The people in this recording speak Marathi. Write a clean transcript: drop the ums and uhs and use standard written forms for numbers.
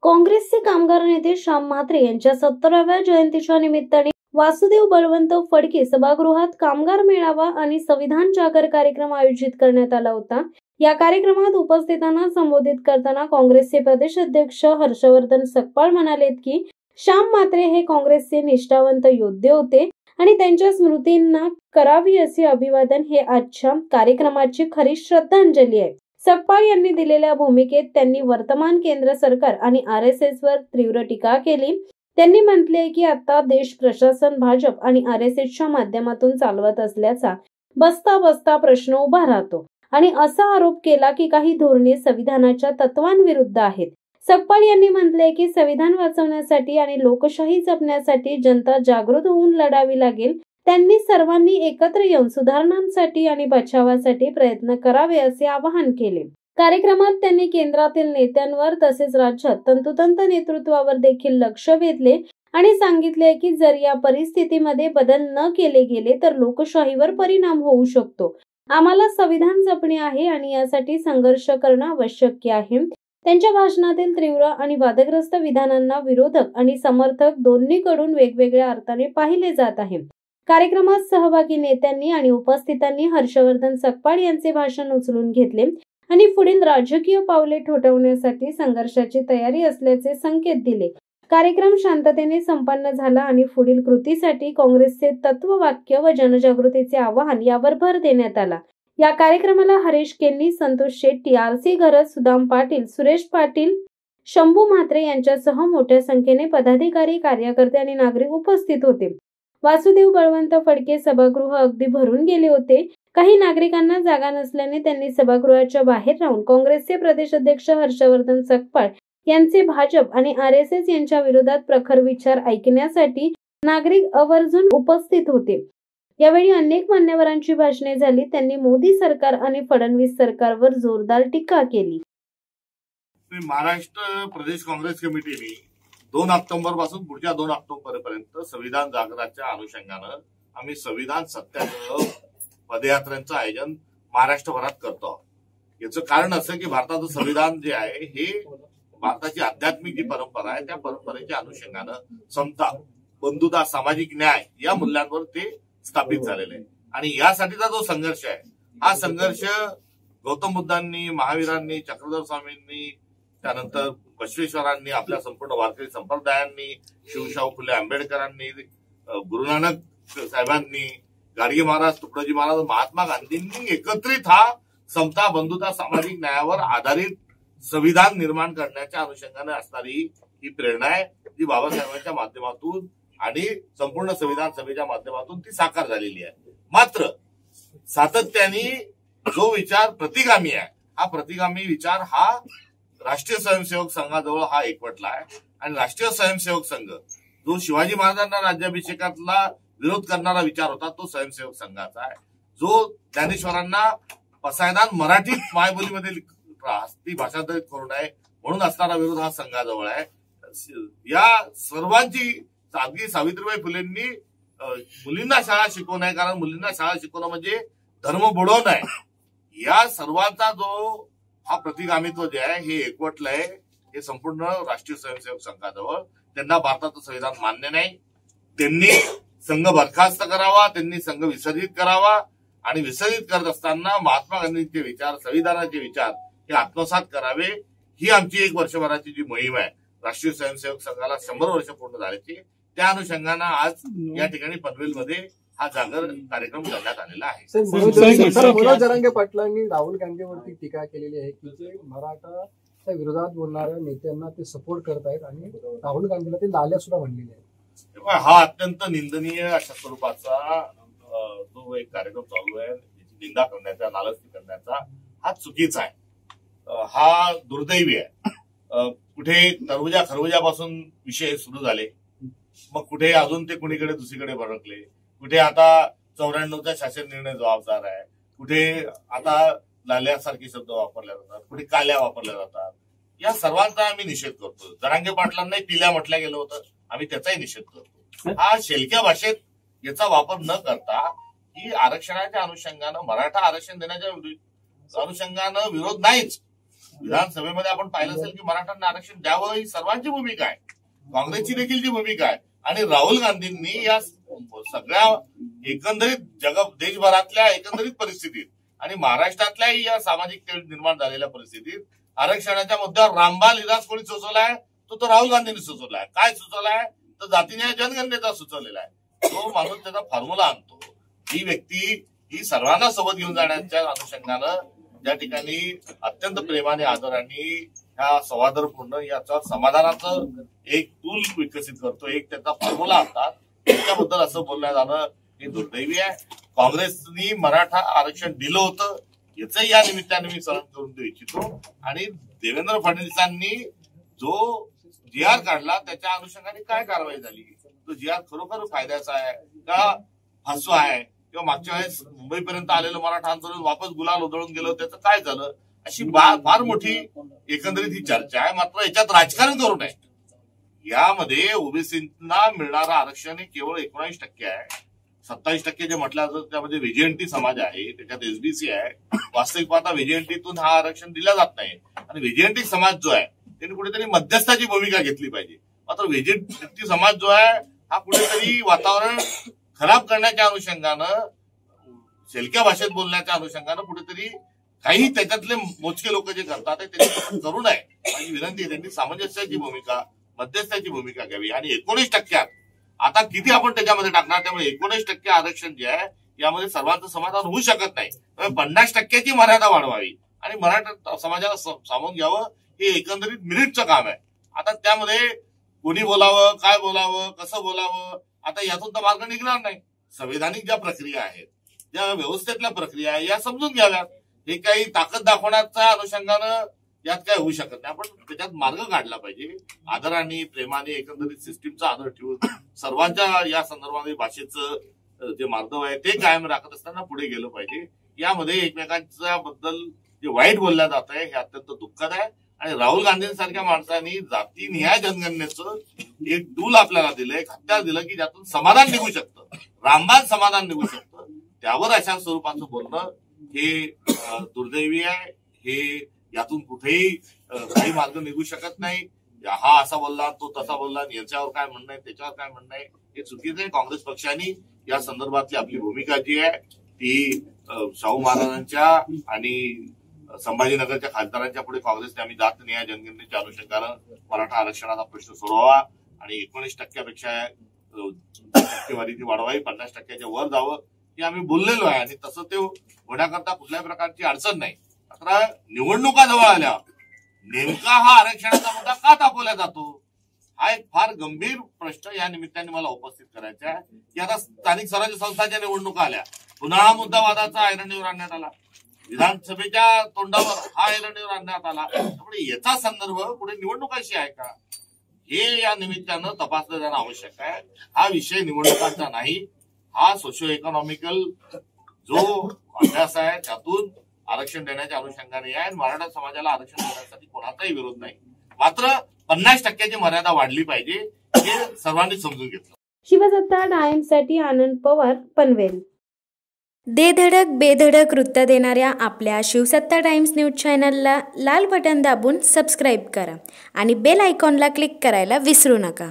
काँग्रेसचे कामगार नेते श्याम म्हात्रे यांच्या 70व्या जयंतीच्या निमित्ताने वासुदेव बळवंत फडके सभागृहात कामगार मेळावा आणि संविधान जागर कार्यक्रम आयोजित करण्यात आला होता। या कार्यक्रमात उपस्थितांना संबोधित करताना काँग्रेसचे प्रदेश अध्यक्ष हर्षवर्धन सकपाळ म्हणाले की श्याम म्हात्रे हे काँग्रेसचे निष्ठावंत योद्धे होते आणि त्यांच्या स्मृतींना करावी असे अभिवादन हे आजच्या कार्यक्रमाची खरी श्रद्धांजली आहे। सकपाळ यांनी दिलेल्या भूमिकेत त्यांनी वर्तमान केंद्र सरकार आणि RSS वर तीव्र टीका केली। त्यांनी म्हटले की आता देश प्रशासन भाजप आणि RSSच्या माध्यमातून चालवत असल्याचा बसता प्रश्न उभा राहतो आणि असा आरोप केला की काही धोरणे संविधानाच्या तत्वांविरुद्ध आहेत। सकपाळ यांनी म्हटले की संविधान वाचवण्यासाठी आणि लोकशाही जपण्यासाठी जनता जागृत होऊन लढावी लागेल। त्यांनी सर्वांनी एकत्र येऊन सुधारणांसाठी आणि बचावासाठी प्रयत्न करावे असे आवाहन केले। कार्यक्रमात त्यांनी केंद्रातील नेत्यांवर तसेच राज्यात तंतोतंत नेतृत्वावर देखील लक्ष वेधले आणि सांगितले की जर या परिस्थितीमध्ये बदल न केले गेले तर लोकशाहीवर परिणाम होऊ शकतो। आम्हाला संविधान जपणे आहे आणि यासाठी संघर्ष करणं आवश्यक आहे। त्यांच्या भाषणातील तीव्र आणि वादग्रस्त विधानांना विरोधक आणि समर्थक दोन्हीकडून वेगवेगळ्या अर्थाने पाहिले जात आहे। कार्यक्रमात सहभागी नेत्यांनी आणि उपस्थितांनी हर्षवर्धन सकपाळ यांचे भाषण उचलून घेतले आणि पुढील राजकीय पावले ठोठावण्यासाठी संघर्षाची तयारी असल्याचे संकेत दिले। कार्यक्रम शांततेने संपन्न झाला आणि पुढील कृतीसाठी काँग्रेसचे तत्ववाक्य व जनजागृतीचे आवाहन यावर भर देण्यात आला। या कार्यक्रमाला हरीश केन्नी, संतोष शेट्टी, RC घरत, सुदाम पाटील, सुरेश पाटील, शंभू म्हात्रे यांच्यासह मोठ्या संख्येने पदाधिकारी, कार्यकर्ते आणि नागरिक उपस्थित होते। वासुदेव बळवंत फडके सभागृह अगदी भरून गेले होते। काही नागरिकांना जागा नसल्याने त्यांनी सभागृहाच्या बाहेर राहून काँग्रेसचे प्रदेश अध्यक्ष हर्षवर्धन सकपाळ यांचे भाजप आणि RSS यांच्या विरोधात प्रखर विचार ऐकण्यासाठी नागरिक आवर्जून उपस्थित होते। यावेळी अनेक मान्यवरांची भाषणे झाली। त्यांनी मोदी सरकार आणि फडणवीस सरकारवर जोरदार टीका केली। महाराष्ट्र प्रदेश काँग्रेस कमिटीने 2 ऑक्टोबर पासून पुढच्या 2 ऑक्टोबर पर्यंत संविधान जागराच्या अनुषंगानं आम्ही संविधान सत्याग्रह पदयात्रांचं आयोजन महाराष्ट्रभरात करतो। याचं कारण असं की भारताचं संविधान जे आहे हे भारताची आध्यात्मिक जी परंपरा आहे त्या परंपरेच्या अनुषंगानं समता, बंधुता, सामाजिक न्याय या मूल्यांवर ते स्थापित झालेले आहे आणि यासाठीचा जो संघर्ष आहे हा संघर्ष गौतम बुद्धांनी, महावीरांनी, चक्रधर स्वामींनी, त्यानंतर बसवेश्वरांनी, आपल्या संपूर्ण वारकरी संप्रदायांनी, शिवशाहू फुले आंबेडकरांनी, गुरु नानक साहेबांनी, गाडगे महाराज, तुकडोजी महाराज, महात्मा गांधींनी एकत्रित हा समता, बंधुता, सामाजिक न्यायावर आधारित संविधान निर्माण करण्याच्या अनुषंगाने असणारी ही प्रेरणा आहे जी बाबासाहेबांच्या माध्यमातून आणि संपूर्ण संविधान सभेच्या माध्यमातून ती साकार झालेली आहे। मात्र सातत्याने जो विचार प्रतिगामी आहे हा प्रतिगामी विचार हा राष्ट्रीय स्वयंसेवक संघाजवळ हा एकवटला आहे आणि राष्ट्रीय स्वयंसेवक संघ जो शिवाजी महाराजांना राज्याभिषेकातला विरोध करणारा विचार होता तो स्वयंसेवक संघाचा आहे। जो ज्ञानेश्वरांना पसायदान मराठीत मायबोलीमध्ये ती भाषांतरित करू नये म्हणून असणारा विरोध हा संघाजवळ आहे। या सर्वांची अगदी सावित्रीबाई फुलेंनी मुलींना शाळा शिकवू नये कारण मुलींना शाळा शिकवणं म्हणजे धर्म बुडवणं आहे। या सर्वांचा जो हा प्रतिगामित्व जे आहे हे एकवटलंय हे संपूर्ण राष्ट्रीय स्वयंसेवक संघाजवळ। त्यांना भारताचं संविधान मान्य नाही, त्यांनी संघ बरखास्त करावा, त्यांनी संघ विसर्जित करावा आणि विसर्जित करत असताना महात्मा गांधींचे विचार, संविधानाचे विचार हे आत्मसात करावे ही आमची 1 वर्षभराची जी मोहीम आहे। राष्ट्रीय स्वयंसेवक संघाला 100 वर्ष पूर्ण झाल्याची त्या अनुषंगानं आज या ठिकाणी पनवेलमध्ये हा जागर कार्यक्रम करण्यात आलेला आहे। मनोज जरांगे पाटलांनी राहुल गांधीवरती टीका केलेली आहे की जे मराठाच्या विरोधात बोलणाऱ्या नेत्यांना ते सपोर्ट करत आहेत आणि राहुल गांधीला ते लाल्या सुद्धा म्हणलेले आहेत। हा अत्यंत निंदनीय अशा स्वरूपाचा जो एक कार्यक्रम चालू आहे याची निंदा करण्याचा, नालस्ती करण्याचा हा चुकीचा आहे, हा दुर्दैवी आहे। कुठे तरबुजा खरबुजापासून विषय सुरू झाले, मग कुठे अजून ते कुणीकडे दुसरीकडे भरकले, कुठे आता 94चा शासन निर्णय जबाबदार आहे, कुठे आता लाल्यासारखे शब्द वापरले जातात, कुठे काल्या वापरल्या जातात। या सर्वांचा आम्ही निषेध करतो। जरांगे पाटलांनाही पिल्या म्हटलं गेलं होतं, आम्ही त्याचाही निषेध करतो। हा शेलक्या भाषेत याचा वापर न करता ही आरक्षणाच्या अनुषंगानं, मराठा आरक्षण देण्याच्या अनुषंगानं विरोध नाहीच, विधानसभेमध्ये आपण पाहिलं असेल की मराठ्यांना आरक्षण द्यावं ही सर्वांची भूमिका आहे, काँग्रेसची देखील जी भूमिका आहे. आणि राहुल गांधींनी या सगळ्या एकंदरीत देशभरातल्या एकंदरीत परिस्थितीत आणि महाराष्ट्रातल्याही या सामाजिक तेढ निर्माण झालेल्या परिस्थितीत आरक्षणाच्या मुद्द्यावर रामबाण इतिहास कोणी सुचवलाय तो राहुल गांधींनी सुचवलाय. काय सुचवलाय तर जातीन्याय जनगणनेचा सुचवलेला आहे. तो माणूस त्याचा फॉर्म्युला आणतो. ही व्यक्ती ही सर्वांना सोबत घेऊन जाण्याच्या अनुषंगानं ज्या ठिकाणी अत्यंत प्रेमाने आदराने ह्या सौहार्दपूर्ण याचा समाधानाचं एक टूल विकसित करतो, एक त्याचा फॉर्म्युला आणतात. त्याच्याबद्दल असं बोलण्यात आलं हे दुर्दैवी आहे. काँग्रेसनी मराठा आरक्षण दिलं होतं याचंही या निमित्ताने मी स्मरण करून देऊ इच्छितो. आणि देवेंद्र फडणवीसांनी जो जी.आर. काढला त्याच्या अनुषंगाने काय कारवाई झाली, तो जी.आर. खरोखर फायद्याचा आहे का फसवा आहे, किंवा मागच्या वेळेस मुंबईपर्यंत आलेलं मराठा आंदोलन वापस गुलाल उधळून गेलं त्याचं काय झालं, अशी फार मोठी एकंदरीत ही चर्चा आहे. मात्र याच्यात राजकारण करू नये. यामध्ये ओबीसींना मिळणारं आरक्षण हे केवळ 19% आहे. 27% जे म्हटलं जातं त्यामध्ये व्हीजेएनटी समाज आहे, त्याच्यात एसबीसी आहे. वास्तविक पाहता व्हीजेएनटीतून हा आरक्षण दिला जात नाही आणि व्हीजेएनटी समाज जो आहे त्यांनी कुठेतरी मध्यस्थाची भूमिका घेतली पाहिजे. मात्र व्हीजेएनटी समाज जो आहे हा कुठेतरी वातावरण खराब करण्याच्या अनुषंगानं, शेलक्या भाषेत बोलण्याच्या अनुषंगानं कुठेतरी काही त्याच्यातले मोजके लोक जे करतात त्यांनी करू नये. माझी विनंती आहे त्यांनी सामंजस्याची भूमिका, मध्यस्थाची भूमिका घ्यावी. आणि 19% आता किती आपण त्याच्यामध्ये टाकणार, त्यामुळे 19% आरक्षण जे आहे यामध्ये सर्वांचं समाधान होऊ शकत नाही. त्यामुळे 50%ची मर्यादा वाढवावी आणि मराठा समाजाला सामावून घ्यावं हे एकंदरीत मिनिटचं काम आहे. आता त्यामध्ये कोणी बोलावं, काय बोलावं, कसं बोलावं, आता यातून तर मार्ग निघणार नाही. संवैधानिक ज्या प्रक्रिया आहेत, ज्या व्यवस्थेतल्या प्रक्रिया आहेत या समजून घ्याव्यात. हे काही ताकद दाखवण्याच्या अनुषंगानं यात काय होऊ शकत नाही. आपण त्याच्यात मार्ग काढला पाहिजे. आदराने, प्रेमाने, एकंदरीत सिस्टीमचा आदर ठेवून सर्वांच्या या संदर्भामध्ये भाषेचं जे मार्ग आहे ते कायम राखत असताना पुढे गेलं पाहिजे. यामध्ये एकमेकांच्या बद्दल जे वाईट बोललं जात आहे हे अत्यंत दुःखद आहे. आणि राहुल गांधींसारख्या माणसांनी जातीनिहाय जनगणनेचं एक टूल आपल्याला दिलं, एक हत्यार दिलं की ज्यातून समाधान निघू शकतं, रामबाण समाधान निघू शकतं. त्यावर अशा स्वरूपाचं बोलणं हे दुर्दैवी आहे. हे यातून कुठेही काही मार्ग निघू शकत नाही. हा असा बोलला, तो तसा बोलला, याच्यावर काय म्हणणं आहे, त्याच्यावर काय म्हणणं आहे, हे चुकीचं आहे. काँग्रेस पक्षाने या संदर्भातली आपली भूमिका जी आहे ती शाहू महाराजांच्या आणि संभाजीनगरच्या खासदारांच्या पुढे काँग्रेसने आम्ही जातनिहाय जनगणनेच्या अनुषंगानं मराठा आरक्षणाचा प्रश्न सोडवावा आणि 19%पेक्षा टक्केवारी ती वाढवावी, 50%च्या वर जावं हे आम्ही बोललेलो आहे. आणि तसं ते होण्याकरता कुठल्याही प्रकारची अडचण नाही. मात्र निवडणुका जवळ आल्या नेमका हा आरक्षणाचा मुद्दा का तापवला जातो हा एक फार गंभीर प्रश्न या निमित्ताने मला उपस्थित करायचा आहे. की आता स्थानिक स्वराज्य संस्थांच्या निवडणुका आल्या, पुन्हा हा मुद्दा वादाचा ऐरणीवर आणण्यात आला, विधानसभेच्या तोंडावर हा ऐरणीवर आणण्यात आला. त्यामुळे याचा संदर्भ पुढे निवडणुकाशी आहे का हे या निमित्तानं तपासलं जाणं आवश्यक आहे. हा विषय निवडणुकांचा नाही, हा सोशिओ इकॉनॉमिकल जो अभ्यास आहे त्यातून आरक्षण देण्याच्या अनुषंगाने आहे. मराठा समाजाला आरक्षण देण्यासाठी कोणाचाही विरोध नाही. मात्र 50%ची मर्यादा वाढली पाहिजे हे सर्वांनी समजून घेतलं. शिवसत्ता टाइम्ससाठी आनंद पवार, पनवेल. दे धडक बेधडक वृत्त देणाऱ्या आपल्या शिवसत्ता टाइम्स न्यूज चॅनलला लाल बटन दाबून सबस्क्राईब करा आणि बेल आयकॉनला क्लिक करायला विसरू नका.